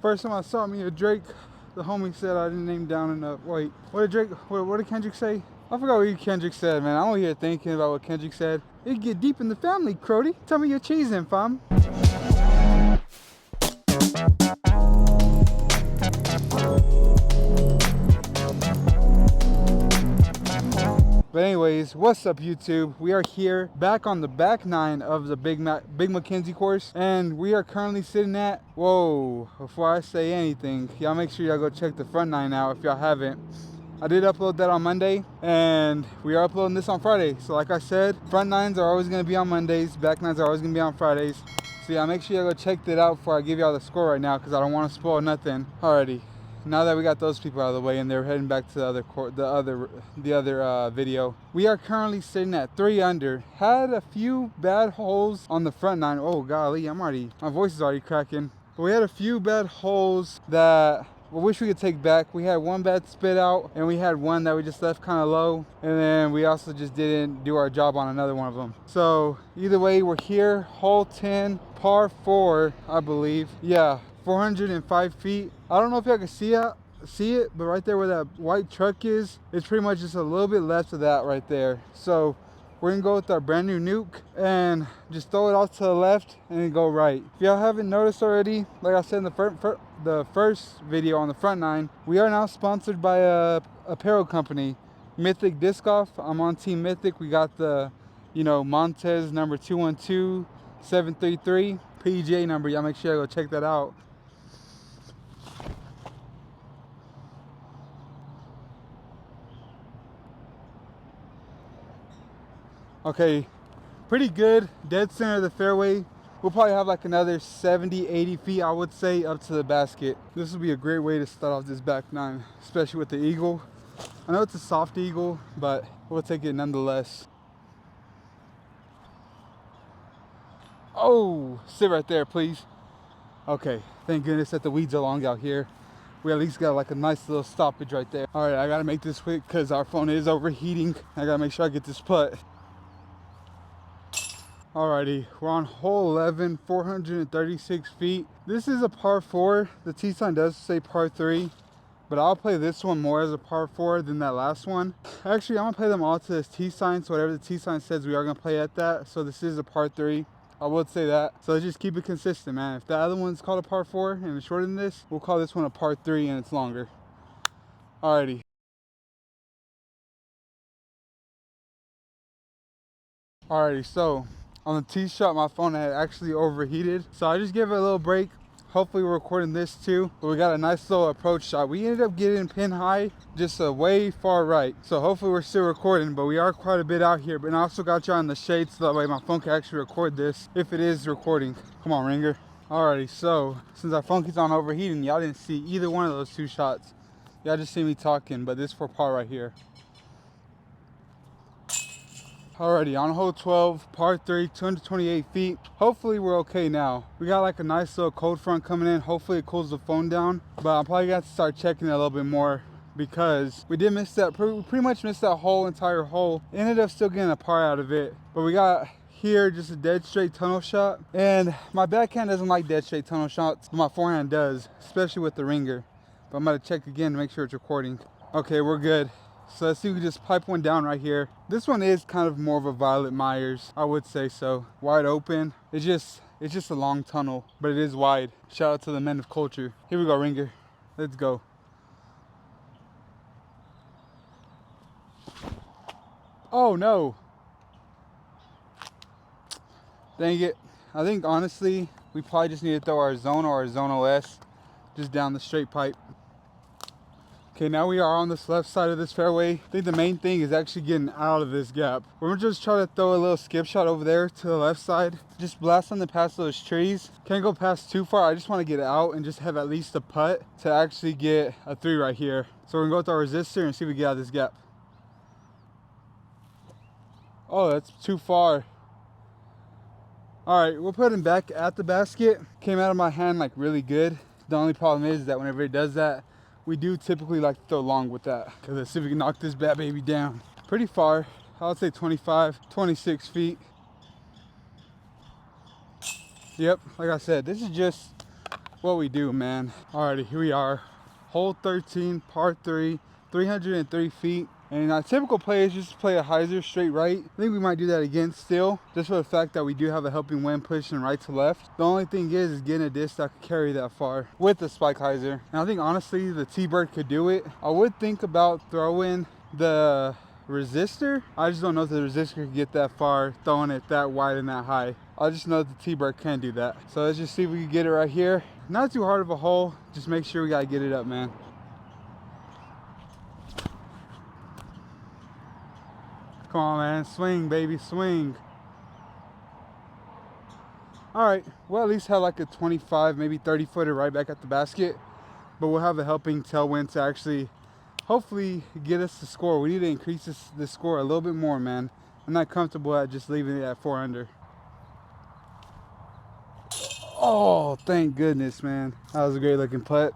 First time I saw me a Drake, the homie said I didn't name down enough. Wait, what did Drake, what did Kendrick say? I forgot what Kendrick said, man. I'm over here thinking about what Kendrick said. It get deep in the family, Crody. Tell me your cheese in, fam. But anyways, what's up YouTube? We are here back on the back nine of the Big Mackenzie course, and we are currently sitting at, whoa, before I say anything, y'all make sure y'all go check the front nine out if y'all haven't. I did upload that on Monday, and we are uploading this on Friday. So like I said, front nines are always going to be on Mondays, back nines are always going to be on Fridays. So yeah, make sure y'all go check that out before I give y'all the score right now, because I don't want to spoil nothing. Alrighty. Now that we got those people out of the way and they're heading back to the other video, we are currently sitting at 3 under. Had a few bad holes on the front nine. Oh golly, my voice is already cracking. But we had a few bad holes that I wish we could take back. We had one bad spit out, and we had one that we just left kind of low, and then we also just didn't do our job on another one of them. So either way, we're here. Hole 10, par 4, I believe. Yeah, 405 feet. I don't know if y'all can see it, but right there where that white truck is, it's pretty much just a little bit left of that right there. So we're gonna go with our brand new nuke and just throw it off to the left and then go right. If y'all haven't noticed already, like I said in the first video on the front nine, we are now sponsored by a apparel company, Mythic Disc Golf. I'm on Team Mythic. We got the, Montez number 212733 PGA number. Y'all make sure y'all go check that out. Okay, pretty good, dead center of the fairway. We'll probably have like another 70-80 feet, I would say, up to the basket. This will be a great way to start off this back nine, especially with the eagle. I know it's a soft eagle, but we'll take it nonetheless. Oh, sit right there, please. Okay, thank goodness that the weeds are long out here. We at least got like a nice little stoppage right there. All right, I gotta make this quick because our phone is overheating. I gotta make sure I get this putt. Alrighty, we're on hole 11, 436 feet. This is a par 4. The tee sign does say par 3, but I'll play this one more as a par 4 than that last one. Actually, I'm gonna play them all to this tee sign, so whatever the tee sign says, we are gonna play at that. So this is a par 3. I would say that. So let's just keep it consistent, man. If the other one's called a par 4 and it's shorter than this, we'll call this one a par 3 and it's longer. Alrighty. Alrighty, so on the tee shot, my phone had actually overheated, so I just gave it a little break. Hopefully we're recording this too, but we got a nice little approach shot. We ended up getting pin high, just a way far right, so hopefully we're still recording, but we are quite a bit out here. But I also got you on the shade so that way my phone can actually record this if it is recording. Come on, Ringer. Alrighty, so since our phone keeps on overheating, y'all didn't see either one of those two shots. Y'all just see me talking, but this for par right here. Alrighty, on hole 12, par 3, 228 feet. Hopefully we're okay now. We got like a nice little cold front coming in. Hopefully it cools the phone down, but I'm probably gonna have to start checking it a little bit more because we did miss that, pretty much missed that whole entire hole. Ended up still getting a par out of it, but we got here just a dead straight tunnel shot, and my backhand doesn't like dead straight tunnel shots, but my forehand does, especially with the Ringer. But I'm gonna check again to make sure it's recording. Okay, we're good. So let's see if we can just pipe one down right here. This one is kind of more of a Violet Myers, I would say so. Wide open. It's just a long tunnel, but it is wide. Shout out to the men of culture. Here we go, Ringer. Let's go. Oh no. Dang it. I think honestly, we probably just need to throw our zone or our zone OS just down the straight pipe. Okay, now we are on this left side of this fairway. I think the main thing is actually getting out of this gap. We're just trying to throw a little skip shot over there to the left side. Just blast on the past those trees. Can't go past too far. I just want to get out and just have at least a putt to actually get a 3 right here. So we're gonna go with our resistor and see if we get out of this gap. Oh, that's too far. All right, we'll put him back at the basket. Came out of my hand like really good. The only problem is that whenever it does that, we do typically like to throw long with that. Okay, let's see if we can knock this bad baby down. Pretty far, I would say 25, 26 feet. Yep, like I said, this is just what we do, man. Alrighty, here we are. Hole 13, par 3, 303 feet. And our typical play is just to play a hyzer straight right. I think we might do that again still, just for the fact that we do have a helping wind pushing right to left. The only thing is getting a disc that could carry that far with the spike hyzer. And I think honestly the T-Bird could do it. I would think about throwing the resistor. I just don't know if the resistor could get that far throwing it that wide and that high. I just know that the T-Bird can do that. So let's just see if we can get it right here. Not too hard of a hole, just make sure we gotta get it up, man. Come on, man, swing, baby, swing. All right, well, at least have like a 25, maybe 30 footer right back at the basket, but we'll have a helping tailwind to actually hopefully get us the score. We need to increase this score a little bit more, man. I'm not comfortable at just leaving it at 4 under. Oh, thank goodness, man. That was a great looking putt.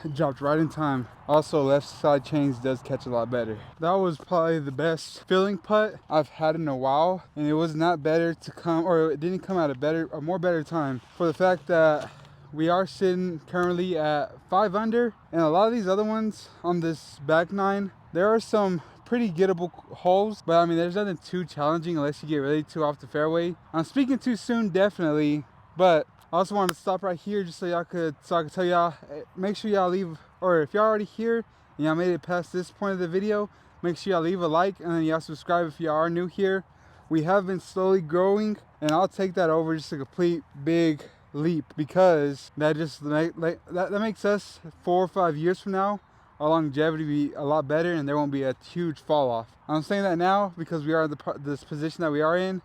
It dropped right in time. Also, left side chains does catch a lot better. That was probably the best feeling putt I've had in a while, and it was not better to come, or it didn't come at a more better time, for the fact that we are sitting currently at 5 under, and a lot of these other ones on this back nine, there are some pretty gettable holes, but I mean, there's nothing too challenging unless you get really too off the fairway. I'm speaking too soon, definitely, but I also wanted to stop right here just so I could tell y'all, make sure y'all leave, or if y'all already here and y'all made it past this point of the video, make sure y'all leave a like and then y'all subscribe if y'all are new here. We have been slowly growing, and I'll take that over just a complete big leap, because that just that makes us 4 or 5 years from now, our longevity be a lot better and there won't be a huge fall off. I'm saying that now because we are in this position that we are in,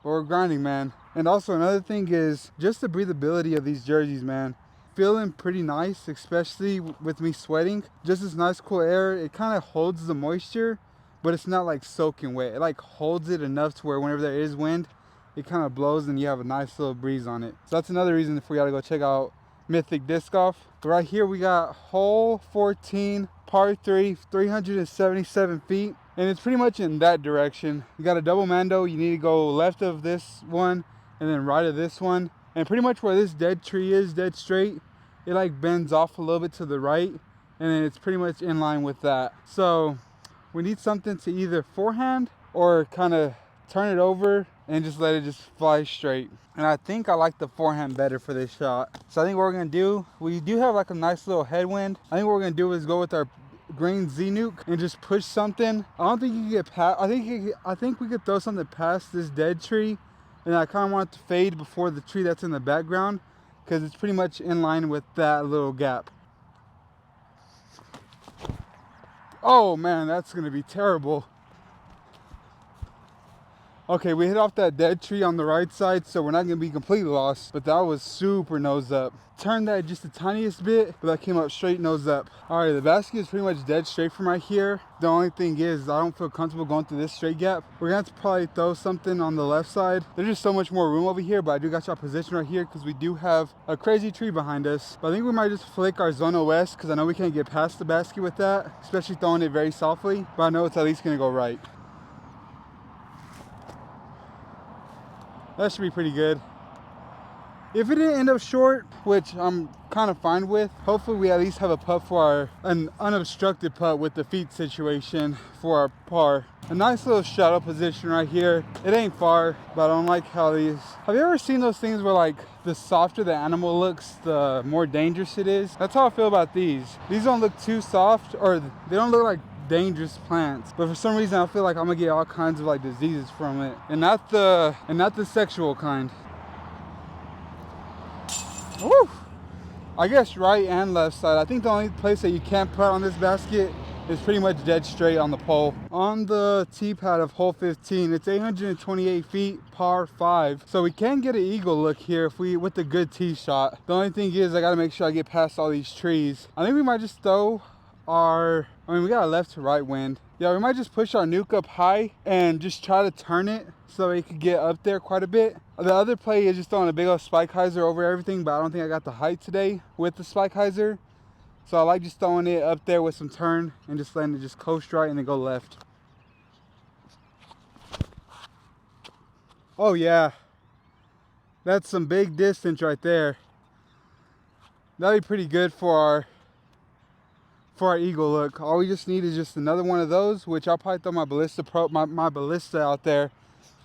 but we're grinding, man. And also another thing is just the breathability of these jerseys, man. Feeling pretty nice, especially with me sweating. Just this nice cool air. It kind of holds the moisture, but it's not like soaking wet. It like holds it enough to where whenever there is wind, it kind of blows and you have a nice little breeze on it. So that's another reason if we gotta go check out Mythic Disc Golf. Right here we got hole 14, par 3, 377 feet. And it's pretty much in that direction. You got a double mando. You need to go left of this one and then right of this one. And pretty much where this dead tree is, dead straight, it like bends off a little bit to the right. And then it's pretty much in line with that. So we need something to either forehand or kind of turn it over and just let it just fly straight. And I think I like the forehand better for this shot. So I think what we're gonna do, we do have like a nice little headwind. I think what we're gonna do is go with our green Z-Nuke and just push something. I don't think you can get past, I think we could throw something past this dead tree, and I kind of want it to fade before the tree that's in the background, because it's pretty much in line with that little gap. Oh man, that's gonna be terrible. Okay, we hit off that dead tree on the right side, so we're not gonna be completely lost, but that was super nose up. Turned that just the tiniest bit, but that came up straight nose up. All right, the basket is pretty much dead straight from right here. The only thing is I don't feel comfortable going through this straight gap. We're gonna have to probably throw something on the left side. There's just so much more room over here, but I do got y'all positioned right here because we do have a crazy tree behind us. But I think we might just flick our Zona West, because I know we can't get past the basket with that, especially throwing it very softly, but I know it's at least gonna go right. That should be pretty good. If it didn't end up short, which I'm kind of fine with, hopefully we at least have a putt for an unobstructed putt with the feet situation for our par. A nice little shadow position right here. It ain't far, but I don't like how these, have you ever seen those things where like the softer the animal looks, the more dangerous it is? That's how I feel about these. These don't look too soft, or they don't look like dangerous plants, but for some reason I feel like I'm gonna get all kinds of like diseases from it, and not the sexual kind. Woo! I guess right and left side. I think the only place that you can't put on this basket is pretty much dead straight on the pole. On the tee pad of hole 15, it's 828 feet, par 5. So we can get an eagle look here if we, with a good tee shot. The only thing is I gotta make sure I get past all these trees. I think we might just throw our, I mean, we got a left to right wind. Yeah, we might just push our nuke up high and just try to turn it so it could get up there quite a bit. The other play is just throwing a big old spike hyzer over everything, but I don't think I got the height today with the spike hyzer. So I like just throwing it up there with some turn and just letting it just coast right and then go left. Oh yeah, that's some big distance right there. that'd be pretty good for our eagle look. All we just need is just another one of those, which I'll probably throw my my ballista out there,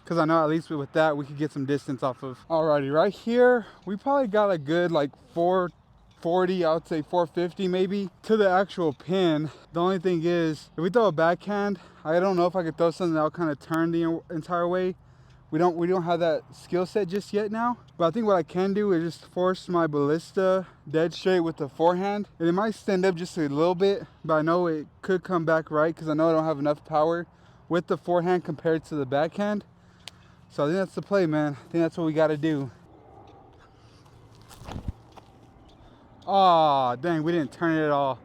because I know at least with that we could get some distance off of. Alrighty, right here we probably got a good like 440, I would say 450 maybe to the actual pin. The only thing is, if we throw a backhand, I don't know if I could throw something that'll kind of turn the entire way. We don't have that skill set just yet now, but I think what I can do is just force my ballista dead straight with the forehand, and it might stand up just a little bit, but I know it could come back right because I know I don't have enough power with the forehand compared to the backhand. So I think that's the play, man. I think that's what we got to do. Ah, dang, we didn't turn it at all.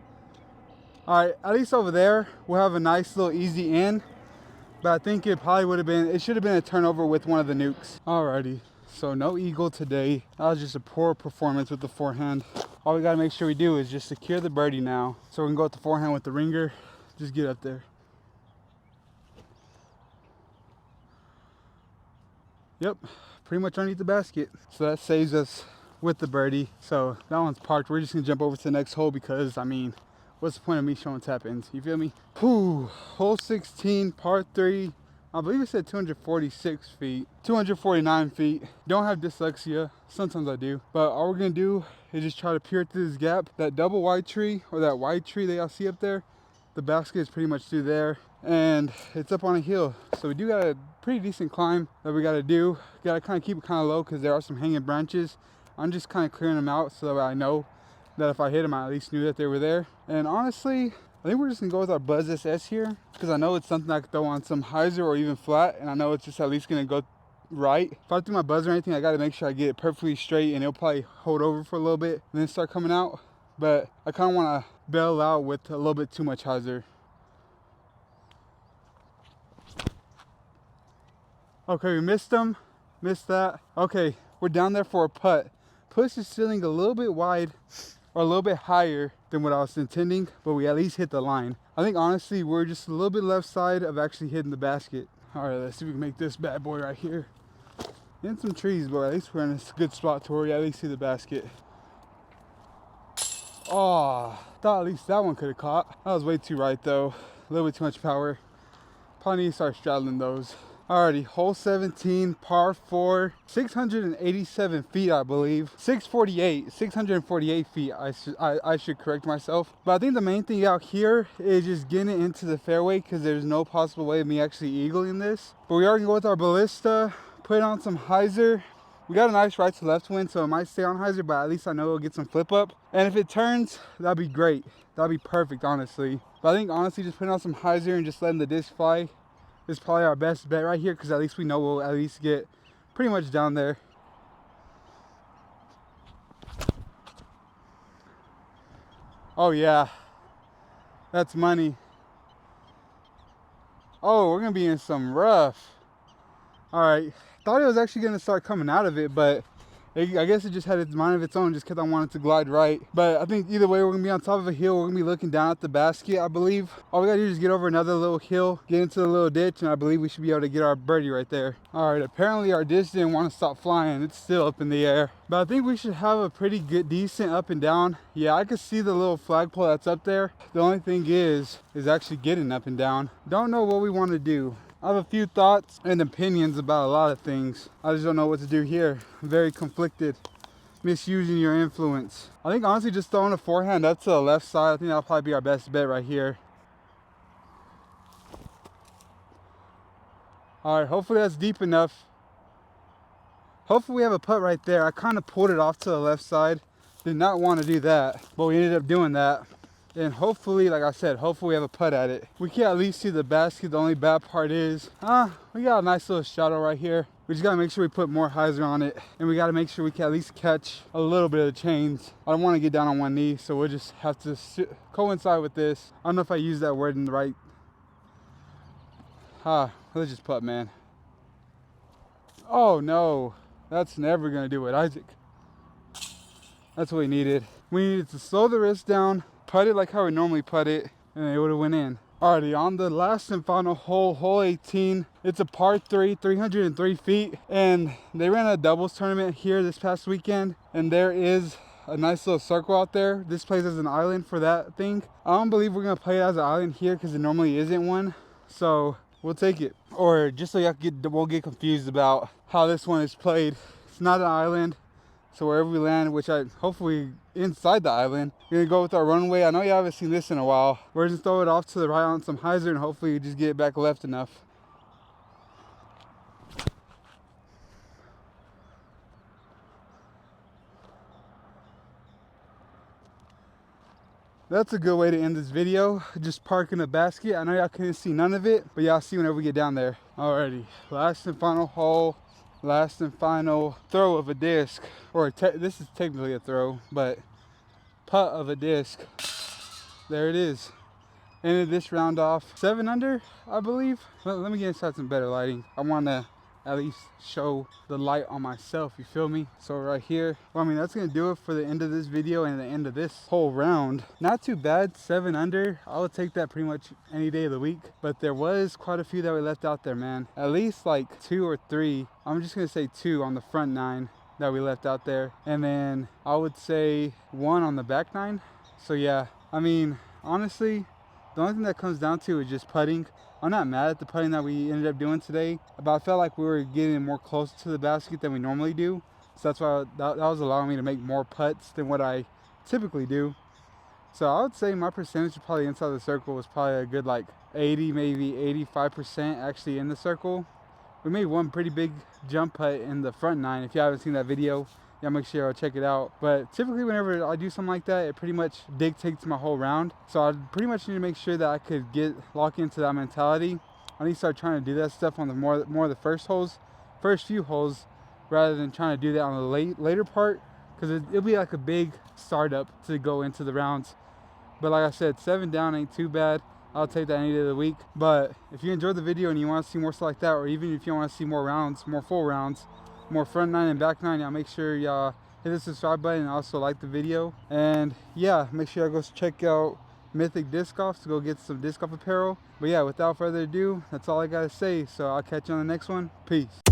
All right, at least over there we'll have a nice little easy in. But I think it probably would have been, it should have been a turnover with one of the nukes. Alrighty, so no eagle today. That was just a poor performance with the forehand. All we gotta make sure we do is just secure the birdie now. So we can go with the forehand with the ringer. Just get up there. Yep, pretty much underneath the basket. So that saves us with the birdie. So that one's parked. We're just gonna jump over to the next hole because, I mean, what's the point of me showing tap ins? You feel me? Whew. Hole 16, par 3. I believe it said 246 feet, 249 feet. Don't have dyslexia. Sometimes I do. But all we're going to do is just try to peer through this gap. That double white tree, or that white tree that y'all see up there, the basket is pretty much through there. And it's up on a hill. So we do got a pretty decent climb that we got to do. Got to kind of keep it kind of low because there are some hanging branches. I'm just kind of clearing them out so that I know that if I hit them, I at least knew that they were there. And honestly, I think we're just gonna go with our Buzz SS here because I know it's something I could throw on some hyzer or even flat, and I know it's just at least gonna go right. If I do my buzz or anything, I gotta make sure I get it perfectly straight, and it'll probably hold over for a little bit and then start coming out. But I kind of want to bail out with a little bit too much hyzer. Okay, we missed them. Missed that. Okay, we're down there for a putt. Push is ceiling a little bit wide or a little bit higher than what I was intending, but we at least hit the line. I think honestly we're just a little bit left side of actually hitting the basket. All right, let's see if we can make this bad boy right here. In some trees, but at least we're in a good spot to where we at least see the basket. Oh, thought at least that one could have caught. That was way too right though. A little bit too much power. Probably need to start straddling those. Alrighty, hole 17, par 4, 687 feet, I believe. 648 feet, I should correct myself. But I think the main thing out here is just getting it into the fairway because there's no possible way of me actually eagling this. But we are going to go with our ballista, put on some hyzer. We got a nice right to left wind, so it might stay on hyzer, but at least I know it'll get some flip up. And if it turns, that'd be great. That'd be perfect, honestly. But I think honestly just putting on some hyzer and just letting the disc fly is probably our best bet right here, because at least we know we'll at least get pretty much down there. Oh yeah, that's money. Oh, we're gonna be in some rough. All right, thought it was actually gonna start coming out of it, but I guess it just had its mind of its own just because I wanted to glide right. But I think either way, we're going to be on top of a hill. We're going to be looking down at the basket, I believe. All we got to do is get over another little hill, get into the little ditch, and I believe we should be able to get our birdie right there. All right, apparently our disc didn't want to stop flying. It's still up in the air. But I think we should have a pretty good, decent up and down. Yeah, I can see the little flagpole that's up there. The only thing is actually getting up and down. Don't know what we want to do. I have a few thoughts and opinions about a lot of things. I just don't know what to do here. I'm very conflicted. Misusing your influence. I think honestly just throwing a forehand up to the left side, I think that'll probably be our best bet right here. All right, hopefully that's deep enough. Hopefully we have a putt right there. I kind of pulled it off to the left side. Did not want to do that, but we ended up doing that. And hopefully, like I said, hopefully we have a putt at it. We can at least see the basket. The only bad part is, we got a nice little shadow right here. We just gotta make sure we put more hyzer on it. And we gotta make sure we can at least catch a little bit of the chains. I don't wanna get down on one knee, so we'll just have to coincide with this. I don't know if I use that word in the right. Let's just putt, man. Oh no, that's never gonna do it, Isaac. That's what we needed. We needed to slow the wrist down, putt it like how we normally putt it, and it would have went in. Alrighty, on the last and final hole, hole 18. It's a par 3, 303 feet, and they ran a doubles tournament here this past weekend, and there is a nice little circle out there. This plays as an island for that thing. I don't believe we're gonna play it as an island here because it normally isn't one. So we'll take it. Or just so y'all won't get confused about how this one is played. It's not an island. So wherever we land, which hopefully inside the island, we're gonna go with our runway. I know you haven't seen this in a while. We're just throw it off to the right on some hyzer and hopefully just get it back left enough. That's a good way to end this video. Just park in a basket. I know y'all couldn't see none of it, but y'all see whenever we get down there. Alrighty, last and final hole. Last and final throw of a disc, or this is technically a throw, but putt of a disc. There it is. Ended this round off 7 under, I believe. Let me get inside some better lighting. I want to at least show the light on myself, you feel me? So right here, well, I mean, that's gonna do it for the end of this video and the end of this whole round. Not too bad, 7 under. I would take that pretty much any day of the week, but there was quite a few that we left out there, man. At least like 2 or 3. I'm just gonna say 2 on the front 9 that we left out there, and then I would say 1 on the back 9. So yeah, I mean, honestly, the only thing that comes down to is just putting. I'm not mad at the putting that we ended up doing today, but I felt like we were getting more close to the basket than we normally do. So that's why that was allowing me to make more putts than what I typically do. So I would say my percentage probably inside the circle was probably a good like 80, maybe 85% actually in the circle. We made one pretty big jump putt in the front 9. If you haven't seen that video, yeah, make sure I'll check it out. But typically whenever I do something like that, it pretty much dictates my whole round. So I pretty much need to make sure that I could lock into that mentality. I need to start trying to do that stuff on the more of the first few holes, rather than trying to do that on the later part, because it'll be like a big startup to go into the rounds. But like I said, 7 down ain't too bad. I'll take that any day of the week. But if you enjoyed the video and you want to see more stuff like that, or even if you want to see more rounds, more full rounds, more front 9 and back 9, y'all make sure y'all hit the subscribe button and also like the video. And yeah, make sure y'all go check out Mythic Disc Golf to go get some disc golf apparel. But yeah, without further ado, that's all I gotta say. So I'll catch you on the next one. Peace.